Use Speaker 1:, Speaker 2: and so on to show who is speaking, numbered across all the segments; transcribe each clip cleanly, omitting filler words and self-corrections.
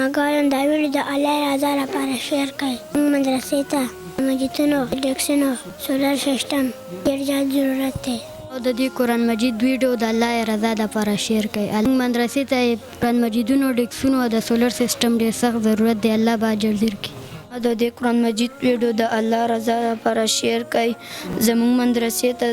Speaker 1: مګایم دا ویډیو د الله رضا لپاره شیر کړئ. موږ مدرسې ته مسجدونو ډیسکونو سولر سیسټم ډېر زیات ضرورت دی.
Speaker 2: او د دې قرآن مجید ویډیو د الله رضا لپاره شیر کړئ. موږ مدرسې ته قرآن مجیدونو ډیسکونو او د سولر سیسټم ډېر سخت ضرورت دی. الله به اجر درکړي.
Speaker 3: د دې قرآن مجید ویډیو د الله رضا لپاره شیر کړئ. زموږ مدرسې ته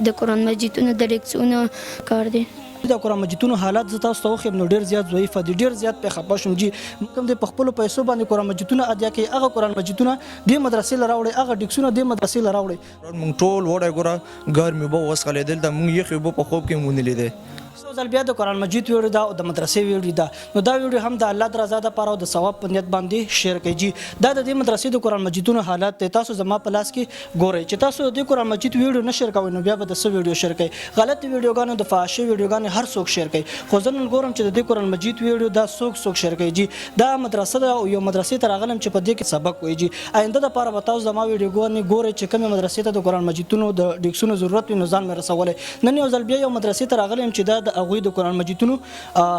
Speaker 3: د قرآن مجیدونو د ډیسکونو کار دی.
Speaker 4: د قرآن مجیدونو حالات زه تاسو ته وښیم نو ډېر زیات ضعیفه دي، ډېر زیات پرې خفه شوم. جي کوم دی په خپلو پیسو باندې قرآن مجیدونه ادیا کوي، هغه قرآن مجیدونه دې مدرسې له راوړئ، هغه ډیسکونه دې مدرسې له راوړئ.
Speaker 5: موږ ټول وړی ګوره ګرمې اوبه وڅښلېدل، د موږ یخې اوبه په خوب کې مو ونیلیدې.
Speaker 4: څو ځل بیا د قرآن مجید ویډیو ده او د مدرسې ویډیو ده، نو دا ویډیو هم د الله د رضا دپاره او د ثواب په نیت باندې شیر کړئ. جي دا د دې مدرسې د قرآن مجیدونو حالات دی. تاسو زما په لاس کې ګورئ چې تاسو د دې قرآن مجید ویډیو نه شیر کوئ نو بیا به د څه ویډیو شیر کوئ؟ غلطې ویډیوګانې، د فحاشۍ ویډیوګانې هر څوک شیر کوي. خو زه نن ګورم چې د دې قرآن مجید ویډیو دا څوک شیر کوي. جي دا مدرسه ده او یو مدرسې ته راغلم چې په دې کې سبق وایي. جي آینده دپاره به تاسو زما ویډیوګانې ګورئ چې کومې مدرسې ته د قرآن مجیدونو د ډیسکونو ضرورت وي نو ځان مې رسولی. نن یو ځل بیا یو مدرسې ته راغلی یم چې دا د هغوی د قرآن مجیدونو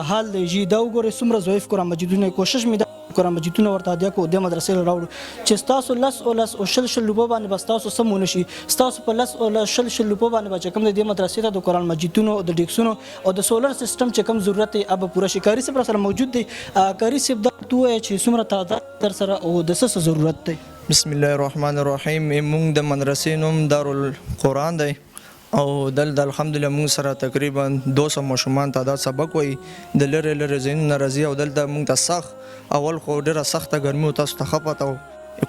Speaker 4: حال دی. جي دا وګورئ څومره ضعیف قرآن مجیدونه. کوشش مې دا قرآن مجیدونه ورته هدیه کړو، دې مدرسې له راوړو چې ستاسو لس او شل روپو باندې به ستاسو سم ونه شي. ستاسو په لس او شل روپو باندې به چې کوم دی دې مدرسې ته د قرآن مجیدونو د ډیسکونو او د سولر سیسټم چې کوم ضرورت دی هغه پوره شي. کاري صاحب سره موجود دی. کاري صاحب دا ته ووایه چې څومره تعداد در سره او د څه ضرورت دی؟
Speaker 5: بسم الله الرحمن الرحیم. موږ د مدرسې نوم دارالقرآن دی او دلته الحمدلله موږ سره تقریبا 200 ماشومان تعداد سبق وایي د لرې لرې ځایونو نه راځي او دلته موږ ته سخت اول خو ډېره سخته ګرمي و، تاسو ته ښه پته و،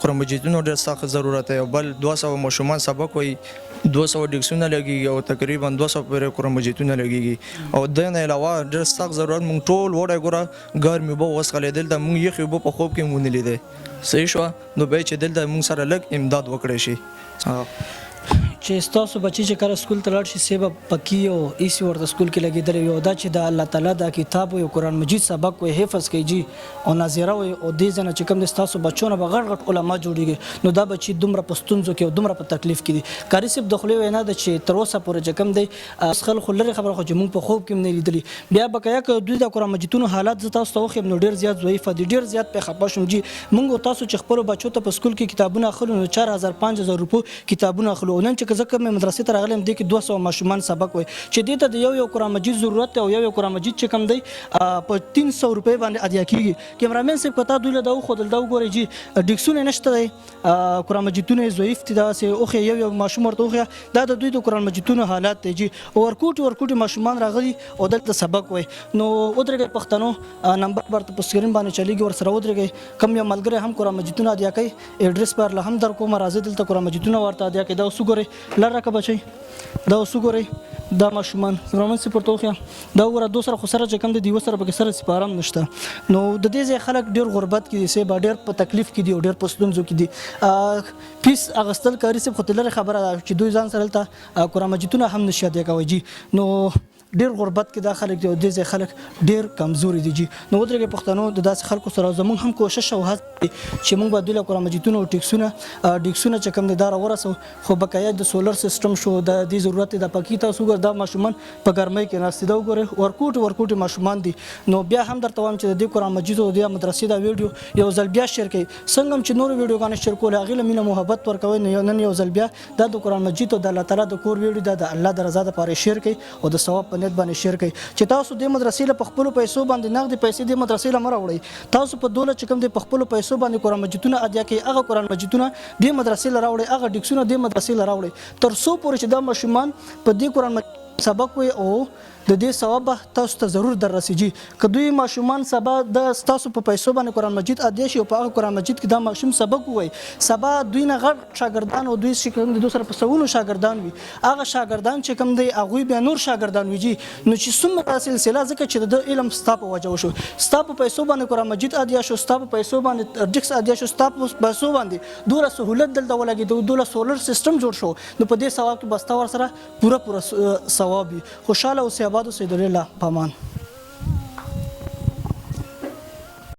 Speaker 5: قرآن مجیدونو ډېر سخت ضرورت دی. او بل 200 ماشومان سبق وایي، 200 ډیسکونه لګېږي او تقریبا 200 پورې قرآن مجیدونه لګېږي. او د نه علاوه ډېر سخت ضرورت موږ ټول وړی ګوره ګرمې اوبه وڅښلېدل، د موږ یخې اوبه په خوب کې مو ونیلیدې. صحیح شوه؟ نو بیا چې دلته موږ سره لږ امداد وکړی شي.
Speaker 4: چې ستاسو بچی چې کله سکول ته لاړ شي سی به پکې او ایسي ورته سکول کې لګېدلی وي او دا چې د الله تعالی دا کتاب وي قرآن مجید سبق وي حفظ کوي جي او ناظره وي او دې ځای نه چې کوم دی ستاسو بچو نه به غټ غټ علما جوړېږي نو دا بچي دومره په ستونزو کې او دومره په تکلیف کې دي. کاري صاحب د خولې وینا ده چې تر اوسه پورې چې کوم دی خل خو لرې خبره خو چې موږ په خوب کې هم نه لیدلي. بیا بقایا که دوی د قرآن مجیدونو حالات زه تاسو ته وښیم نو ډېر زیات ضعیفه دي، ډېر زیات پرې خفه شوم. جي موږ تاسو چې خپلو بچو ته په سکول کې کتابونه اخلو نو 4000 5000 روپو کتابونه اخلو. نن چې زه کومې مدرسې ته راغلم دې کې 200 ماشومان سبق وایي چې دې ته د یو قرآن مجید ضرورت او یو قرآن مجید چې کوم دی په 300 روپۍ باندې ادیا کېږي. کیمرامین صاحب که تا دوی له دا وښودل دا وګورئ جي ډیسکونه نشته دی، قرآن مجیدونه یې ضعیف دي. داسې اوښې یو ماشوم ورته وښیه دا د دوی د قرآن مجیدونو حالات دی. جي ورکوټي ماشومان راغلي او دلته سبق وایي. نو ودرېږئ پښتنو نمبر ورته په سکرین باندې چلیږي ورسره ودرېږئ. کوم یو ملګری هم قرآن مجیدونه ادیا کوي ایډرس پر له هم در کومه راځي دلته قرآن مجیدونه ورته ادیا کوي. دا اوس وګورئ لر راکه بچئ دا اوس وګورئ دا ماشومان کیمرامین صاحب ورته وښیه دا وګوره دو سره خو سره چې کوم دی د یوه سره پکې سره سپاره هم نشته. نو د دې ځای خلک ډېر غربت کې دي، صاحب ډېر په تکلیف کې دي او ډېر په ستونزو کې دي. فیس اخیستل کاري صاحب خو لرې خبره ده چې دوی ځان سره هلته قرآن مجیدونه هم نشي ادیا کوی. جي نو ډېر غربت کې دا خلک دي او دې ځای خلک ډېر کمزوري دي. جي نو ودرېږئ پښتنو د داسې خلکو سره زموږ هم کوشش او هڅه دی چې موږ به دوی له قرآن مجیدونو او ډیسکونه چې کوم دی دا راورسو. خو بقایا د سولر سیسټم شو د دې ضرورت دی. دا پکې تاسو وګورئ دا ماشومان په ګرمۍ کې ناست دي، دا وګورئ ورکوټي ماشومان دي. نو بیا هم درته وایم چې د دې قرآن مجید او د مدرسې دا ویډیو یو ځل بیا شیر کړئ. څنګه هم چې نورو ویډیوګانې شیر کول هغې له مینه محبت ورکوئ نن یو ځل بیا دا د قرآن مجید او د الله تعالی د کور ویډیو دا د الله د رضا دپاره شیر کړئ او د ثواب په نیت باندې شیر کړئ. چې تاسو د مدرسې له په خپلو پیسو باندې نغدې پیسې د مدرسې له مه راوړئ. تاسو په دولت چې کوم دی په خپلو پیسو باندې قرآن مجیدونه ادیا کوي هغه قرآن مجیدونه د مدرسې له راوړئ، هغه ډیسکونه د مدرسې له راوړئ تر څو پورې چې دا ماشومان په دې قرآن مجید سبق وي او د دې ثواب تاسو ته ضرور در رسیږي. که دوی ماشومان سبا د ستاسو په پیسو باندې قرآن مجید ادیا شي او په هغه قرآن مجید کې دا ماشوم سبق ووایي سبا دوی نه غټ شاګردان او دوی چې کوم دي دوی سره په سوونو شاګردان وي هغه شاګردان چې کوم دی هغوی بیا نور شاګردان وي. جي نو چې څومره سلسله ځکه چې د علم ستا په وجه وشو، ستا په پیسو باندې قرآن مجید ادیا شو، ستا په پیسو باندې ډیسک ادیا شو، ستا په پیسو باندې دومره سهولت دلته ولګېد، دومره سولر سیسټم جوړ شو نو په دې ثواب کې به ستا ورسره پوره ثواب وي. خوشحاله اوسئ، آباد اوسئ، د الله پامان.